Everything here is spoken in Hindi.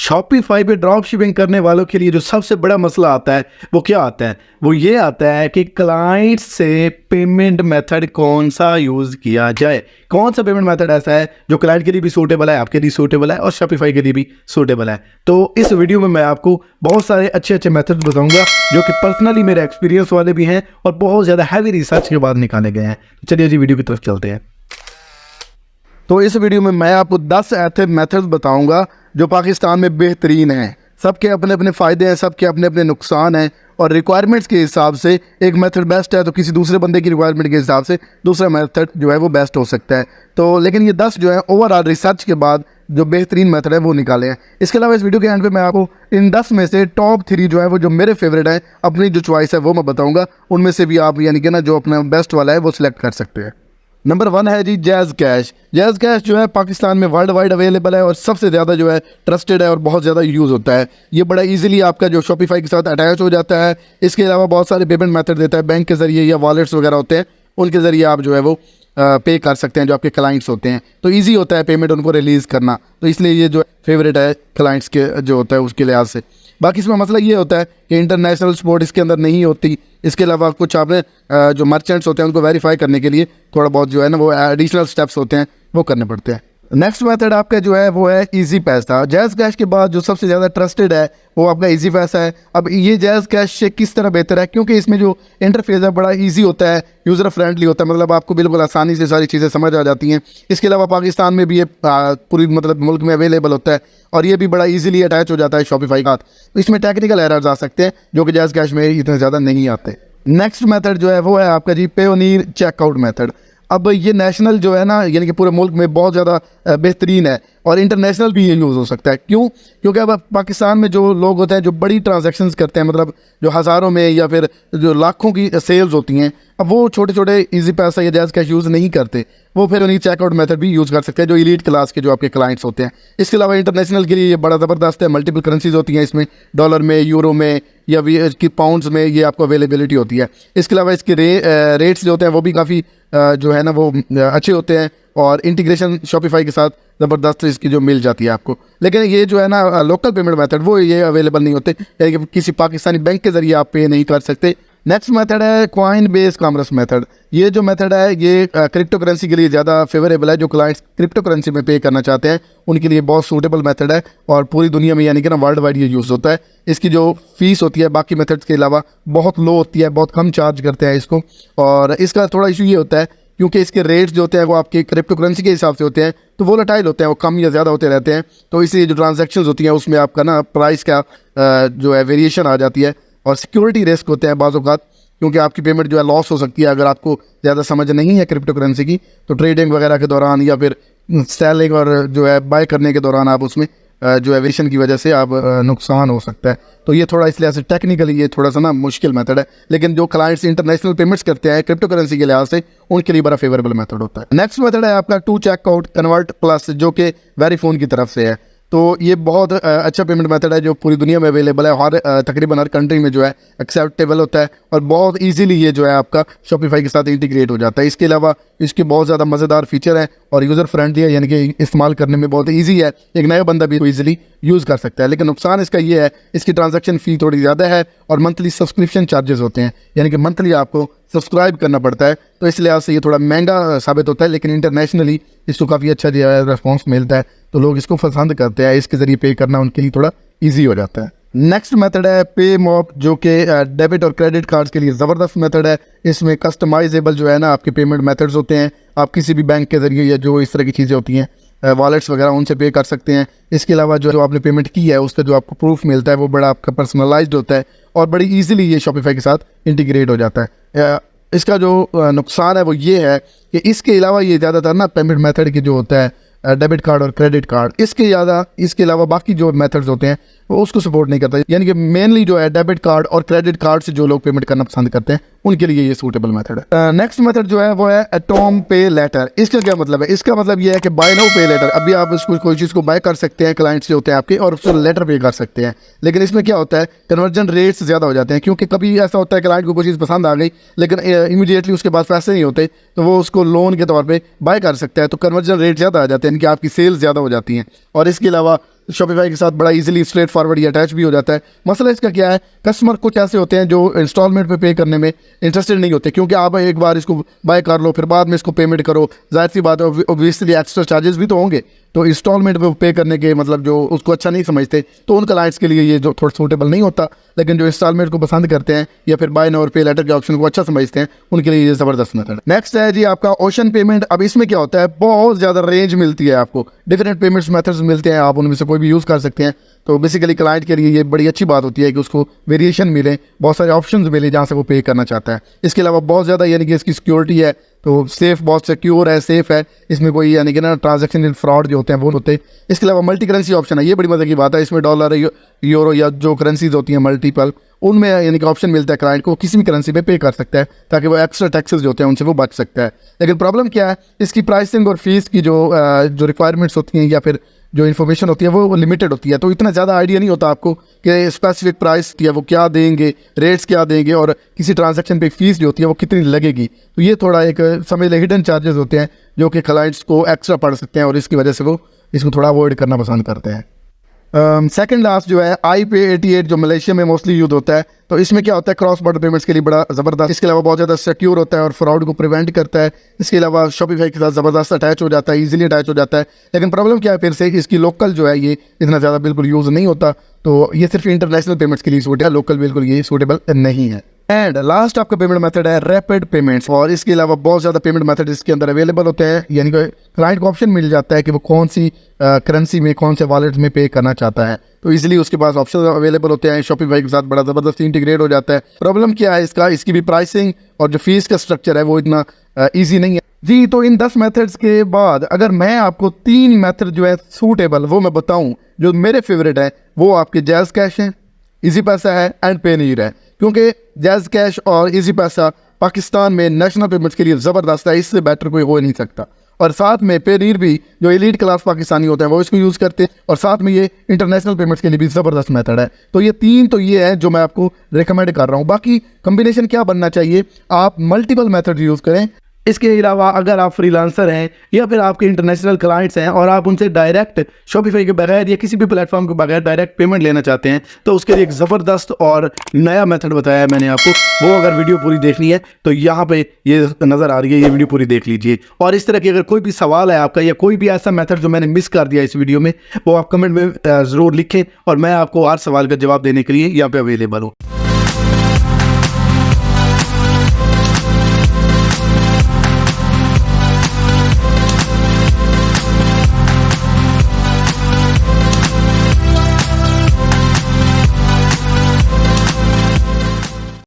शॉपिफाई पे ड्रॉप शिपिंग करने वालों के लिए जो सबसे बड़ा मसला आता है वो क्या आता है? वो ये आता है कि क्लाइंट से पेमेंट मेथड कौन सा यूज़ किया जाए। कौन सा पेमेंट मेथड ऐसा है जो क्लाइंट के लिए भी सूटेबल है, आपके लिए सूटेबल है और शॉपिफाई के लिए भी सूटेबल है। तो इस वीडियो में मैं आपको बहुत सारे अच्छे अच्छे मेथड बताऊंगा जो कि पर्सनली मेरे एक्सपीरियंस वाले भी हैं और बहुत ज़्यादा हैवी रिसर्च के बाद निकाले गए हैं। चलिए जी वीडियो की तरफ चलते हैं। तो इस वीडियो में मैं आपको 10 ऐसे मेथड्स बताऊंगा जो पाकिस्तान में बेहतरीन हैं। सबके अपने अपने फ़ायदे हैं, सबके अपने अपने नुकसान हैं और रिक्वायरमेंट्स के हिसाब से एक मेथड बेस्ट है तो किसी दूसरे बंदे की रिक्वायरमेंट के हिसाब से दूसरा मेथड जो है वो बेस्ट हो सकता है। तो लेकिन ये 10 जो है ओवरऑल रिसर्च के बाद जो बेहतरीन मेथड है वो निकाले हैं। इसके अलावा इस वीडियो के एंड पे मैं आपको इन 10 में से टॉप 3 जो है वो जो मेरे फेवरेट हैं, अपनी जो चॉइस है वो मैं बताऊँगा। उनमें से भी आप यानी कि ना जो अपना बेस्ट वाला है वो सिलेक्ट कर सकते हैं। नंबर 1 है जी जैज़ कैश। जैज़ कैश जो है पाकिस्तान में वर्ल्ड वाइड अवेलेबल है और सबसे ज़्यादा जो है ट्रस्टेड है और बहुत ज़्यादा यूज़ होता है। ये बड़ा इजीली आपका जो शॉपिफाई के साथ अटैच हो जाता है। इसके अलावा बहुत सारे पेमेंट मेथड देता है, बैंक के ज़रिए या वॉलेट्स वगैरह होते हैं उनके ज़रिए आप जो है वो पे कर सकते हैं जो आपके क्लाइंट्स होते हैं। तो ईजी होता है पेमेंट उनको रिलीज़ करना, तो इसलिए ये जो फेवरेट है क्लाइंट्स के जो होता है उसके लिहाज से। बाकी इसमें मसला ये होता है कि इंटरनेशनल सपोर्ट इसके अंदर नहीं होती। इसके अलावा कुछ आपने जो मर्चेंट्स होते हैं उनको वेरीफाई करने के लिए थोड़ा बहुत जो है ना वो एडिशनल स्टेप्स होते हैं वो करने पड़ते हैं। नेक्स्ट मेथड आपका जो है वो है इजी पैसा। जैज़ कैश के बाद जो सबसे ज़्यादा ट्रस्टेड है वो आपका इजी पैसा है। अब ये जैज़ कैश से किस तरह बेहतर है, क्योंकि इसमें जो इंटरफेस है बड़ा इजी होता है, यूज़र फ्रेंडली होता है, मतलब आपको बिल्कुल आसानी से सारी चीज़ें समझ आ जाती हैं। इसके अलावा पाकिस्तान में भी ये पूरी मतलब मुल्क में अवेलेबल होता है और ये भी बड़ा इजीली अटैच हो जाता है शॉपिफाई का। तो इसमें टेक्निकल एरर्स आ सकते हैं जो कि जैज़ कैश में इतने ज़्यादा नहीं आते। नेक्स्ट मेथड जो है वो है आपका जी पेयोनीर चेकआउट मेथड। अब ये नेशनल जो है ना यानी कि पूरे मुल्क में बहुत ज़्यादा बेहतरीन है और इंटरनेशनल भी ये यूज़ हो सकता है। क्यों? क्योंकि अब पाकिस्तान में जो लोग होते हैं जो बड़ी ट्रांजैक्शंस करते हैं, मतलब जो हज़ारों में या फिर जो लाखों की सेल्स होती हैं, अब वो छोटे छोटे इजी पैसा या जैज़ कैश यूज़ नहीं करते, वो फिर उन्हीं चेकआउट मेथड भी यूज़ कर सकते हैं जो एलीट क्लास के जो आपके क्लाइंट्स होते हैं। इसके अलावा इंटरनेशनल के लिए ये बड़ा ज़बरदस्त है, मल्टीपल करेंसीज होती हैं इसमें, डॉलर में, यूरो में या की पाउंड्स में ये आपको अवेलेबिलिटी होती है। इसके अलावा इसके रेट्स जो होते हैं वो भी काफ़ी जो है ना वो अच्छे होते हैं और इंटीग्रेशन शॉपिफाई के साथ ज़बरदस्त इसकी जो मिल जाती है आपको। लेकिन ये जो है ना लोकल पेमेंट मेथड वो ये अवेलेबल नहीं होते, यानी कि किसी पाकिस्तानी बैंक के ज़रिए आप पे नहीं कर सकते। नेक्स्ट मेथड है कॉइन बेस्ड कॉमर्स मेथड। ये जो मेथड है ये क्रिप्टो करेंसी के लिए ज़्यादा फेवरेबल है। जो क्लाइंट्स क्रिप्टो करेंसी में पे करना चाहते हैं उनके लिए बहुत सूटेबल मेथड है और पूरी दुनिया में यानी कि ना वर्ल्ड वाइड ये यूज़ होता है। इसकी जो फीस होती है बाकी मेथड्स के अलावा बहुत लो होती है, बहुत कम चार्ज करते हैं इसको। और इसका थोड़ा इशू ये होता है क्योंकि इसके रेट्स जो होते हैं वो आपके क्रिप्टो करेंसी के हिसाब से होते हैं, तो वोलेटाइल होते हैं, वो कम या ज़्यादा होते रहते हैं। तो इसलिए जो ट्रांजैक्शंस होती हैं उसमें आपका ना प्राइस का जो है वेरिएशन आ जाती है और सिक्योरिटी रिस्क होते हैं बाज़ औक़ात, क्योंकि आपकी पेमेंट जो है लॉस हो सकती है अगर आपको ज़्यादा समझ नहीं है क्रिप्टो करेंसी की। तो ट्रेडिंग वगैरह के दौरान या फिर सेलिंग और जो है बाय करने के दौरान आप उसमें जो एविएशन की वजह से आप नुकसान हो सकता है। तो ये थोड़ा इसलिए से टेक्निकली ये थोड़ा सा ना मुश्किल मेथड है, लेकिन जो क्लाइंट्स इंटरनेशनल पेमेंट्स करते हैं क्रिप्टो करेंसी के लिहाज से उनके लिए बड़ा फेवरेबल मेथड होता है। नेक्स्ट मेथड है आपका टू चेकआउट कन्वर्ट प्लस, जो कि वेरीफोन की तरफ से है। तो ये बहुत अच्छा पेमेंट मेथड है जो पूरी दुनिया में अवेलेबल है, हर तकरीबन हर कंट्री में जो है एक्सेप्टेबल होता है और बहुत इजीली ये जो है आपका शॉपिफाई के साथ इंटीग्रेट हो जाता है। इसके अलावा इसके बहुत ज़्यादा मज़ेदार फीचर है और यूज़र फ्रेंडली है, यानी कि इस्तेमाल करने में बहुत ईजी है, एक नया बंदा भी ईजिली यूज़ कर सकता है। लेकिन नुकसान इसका ये है इसकी ट्रांजैक्शन फ़ी थोड़ी ज़्यादा है और मंथली सब्सक्रिप्शन चार्जेस होते हैं, यानी कि मंथली आपको सब्सक्राइब करना पड़ता है। तो इस लिहाज से ये थोड़ा महंगा साबित होता है, लेकिन इंटरनेशनली इसको काफ़ी अच्छा जो है रिस्पॉन्स मिलता है, तो लोग इसको पसंद करते हैं। इसके ज़रिए पे करना उनके लिए थोड़ा ईजी हो जाता है। नेक्स्ट मेथड है पे मॉप, जो कि डेबिट और क्रेडिट कार्ड्स के लिए ज़बरदस्त मेथड है। इसमें कस्टमाइजेबल जो है ना आपके पेमेंट मेथड्स होते हैं, आप किसी भी बैंक के ज़रिए या जो इस तरह की चीज़ें होती हैं वॉलेट्स वगैरह उनसे पे कर सकते हैं। इसके अलावा जो आपने पेमेंट की है उसका जो आपको प्रूफ मिलता है वो बड़ा आपका पर्सनलाइज्ड होता है और बड़ी ईजिली ये शॉपिफाई के साथ इंटीग्रेट हो जाता है। इसका जो नुकसान है वो ये है कि इसके अलावा ये ज़्यादातर ना पेमेंट मेथड के जो होता है डेबिट कार्ड और क्रेडिट कार्ड, इसके अलावा बाकी जो मेथड्स होते हैं वो उसको सपोर्ट नहीं करता, यानी कि मेनली जो है डेबिट कार्ड और क्रेडिट कार्ड से जो लोग पेमेंट करना पसंद करते हैं उनके लिए ये सूटेबल मेथड है। नेक्स्ट मेथड जो है वो है एटॉम पे लेटर। इसका क्या मतलब है? इसका मतलब ये है कि बाय नाउ पे लेटर। अभी आप इसको कोई चीज़ को बाय कर सकते हैं, क्लाइंट्स जो होते हैं आपके, और उसको लेटर पे कर सकते हैं। लेकिन इसमें क्या होता है, कन्वर्जन रेट्स ज़्यादा हो जाते हैं, क्योंकि कभी ऐसा होता है क्लाइंट को कोई चीज़ पसंद आ गई लेकिन इमीडिएटली उसके पास पैसे नहीं होते, तो वो उसको लोन के तौर पर बाय कर सकता है, तो कन्वर्जन रेट ज़्यादा आ जाते हैं, इनकी आपकी सेल्स ज़्यादा हो जाती हैं। और इसके अलावा शॉपिफाई के साथ बड़ा इजीली स्ट्रेट फॉरवर्ड ये अटैच भी हो जाता है। मसला इसका क्या है, कस्टमर कुछ ऐसे होते हैं जो इंस्टॉलमेंट पे करने में इंटरेस्टेड नहीं होते, क्योंकि आप एक बार इसको बाय कर लो फिर बाद में इसको पेमेंट करो, जाहिर सी बात है ऑब्वियसली एक्स्ट्रा चार्जेस भी तो होंगे, तो इंस्टॉलमेंट पे करने के मतलब जो उसको अच्छा नहीं समझते, तो उन क्लाइंट्स के लिए ये जो थोड़ा सूटेबल नहीं होता। लेकिन जो इंस्टॉलमेंट को पसंद करते हैं या फिर बाय नाउ और पे लेटर के ऑप्शन को अच्छा समझते हैं, उनके लिए ये ज़बरदस्त मेथड है। नेक्स्ट है जी आपका ओशन पेमेंट। अब इसमें क्या होता है, बहुत ज़्यादा रेंज मिलती है आपको, डिफरेंट पेमेंट्स मेथड्स मिलते हैं, आप उनमें से कोई भी यूज़ कर सकते हैं। तो बेसिकली क्लाइंट के लिए ये बड़ी अच्छी बात होती है कि उसको वेरिएशन मिले, बहुत सारे ऑप्शंस मिले जहाँ से वो पे करना चाहता है। इसके अलावा बहुत ज़्यादा यानी कि इसकी सिक्योरिटी है, तो सेफ़, बहुत सिक्योर है, सेफ़ है, इसमें कोई यानी कि ना ट्रांजैक्शन फ्रॉड जो होते हैं वो होते हैं। इसके अलावा मल्टी करेंसी ऑप्शन है, ये बड़ी मज़े की बात है। इसमें डॉलर, यूरो या जो करेंसीज होती हैं मल्टीपल, उनमें यानी कि ऑप्शन मिलता है क्लाइंट को किसी भी करेंसी पे करना सकता है, ताकि वो एक्स्ट्रा टैक्सेस जो होते हैं उनसे वो बच सकता है। लेकिन प्रॉब्लम क्या है, इसकी प्राइसिंग और फीस की जो रिक्वायरमेंट्स होती हैं या फिर जो इन्फॉर्मेशन होती है वो लिमिटेड होती है, तो इतना ज़्यादा आइडिया नहीं होता आपको कि स्पेसिफिक प्राइस या वो क्या देंगे, रेट्स क्या देंगे और किसी ट्रांजैक्शन पे फीस जो होती है वो कितनी लगेगी। तो ये थोड़ा एक समझ ले हिडन चार्जेस होते हैं जो कि क्लाइंट्स को एक्स्ट्रा पड़ सकते हैं और इसकी वजह से वो इसको थोड़ा अवॉइड करना पसंद करते हैं। सेकंड लास्ट जो है iPay88 जो मलेशिया में मोस्टली यूज होता है, तो इसमें क्या होता है, क्रॉस बॉर्डर पेमेंट्स के लिए बड़ा ज़बरदस्त, इसके अलावा बहुत ज़्यादा सिक्योर होता है और फ्रॉड को प्रिवेंट करता है। इसके अलावा शॉपिफाई के साथ ज़बरदस्त अटैच हो जाता है, इजीली अटैच हो जाता है। लेकिन प्रॉब्लम क्या है फिर से, इसकी लोकल जो है ये इतना ज़्यादा बिल्कुल यूज़ नहीं होता, तो ये सिर्फ इंटरनेशनल पेमेंट्स के लिए सूट है, लोकल बिल्कुल ये सूटेबल नहीं है। एंड लास्ट आपका पेमेंट मेथड है रैपिड पेमेंट्स, और इसके अलावा बहुत ज़्यादा पेमेंट मेथड इसके अंदर अवेलेबल होते हैं, यानी कि क्लाइंट को ऑप्शन मिल जाता है कि वो कौन सी करेंसी में, कौन से वॉलेट में पे करना चाहता है, तो इजीली उसके पास ऑप्शन अवेलेबल होते हैं। शॉपिफाई के साथ बड़ा ज़बरदस्त इंटीग्रेट हो जाता है। प्रॉब्लम क्या है इसकी भी प्राइसिंग और जो फीस का स्ट्रक्चर है वो इतना ईजी नहीं है जी। तो इन 10 मेथड्स के बाद अगर मैं आपको 3 मेथड जो है सूटेबल वो मैं बताऊँ, जो मेरे फेवरेट है, वो आपके जैज़ कैश है, इजी पैसा है एंड पेनीर है। क्योंकि जैज़ कैश और इजी पैसा पाकिस्तान में नेशनल पेमेंट्स के लिए ज़बरदस्त है, इससे बेटर कोई हो नहीं सकता। और साथ में पेनीर भी जो एलीट क्लास पाकिस्तानी होते हैं वो इसको यूज़ करते हैं, और साथ में ये इंटरनेशनल पेमेंट्स के लिए भी ज़बरदस्त मेथड है। तो ये 3 तो ये है जो मैं आपको रिकमेंड कर रहा हूँ। बाकी कम्बिनेशन क्या बनना चाहिए, आप मल्टीपल मेथड यूज़ करें। इसके अलावा अगर आप फ्रीलांसर हैं या फिर आपके इंटरनेशनल क्लाइंट्स हैं और आप उनसे डायरेक्ट शॉपिफाई के बगैर या किसी भी प्लेटफॉर्म के बगैर डायरेक्ट पेमेंट लेना चाहते हैं, तो उसके लिए एक ज़बरदस्त और नया मेथड बताया है मैंने आपको। वो अगर वीडियो पूरी देखनी है तो यहाँ पे ये नज़र आ रही है, ये वीडियो पूरी देख लीजिए। और इस तरह की अगर कोई भी सवाल है आपका या कोई भी ऐसा मेथड जो मैंने मिस कर दिया इस वीडियो में, वो आप कमेंट में ज़रूर लिखें और मैं आपको हर सवाल का जवाब देने के लिए यहाँ पे अवेलेबल हूँ।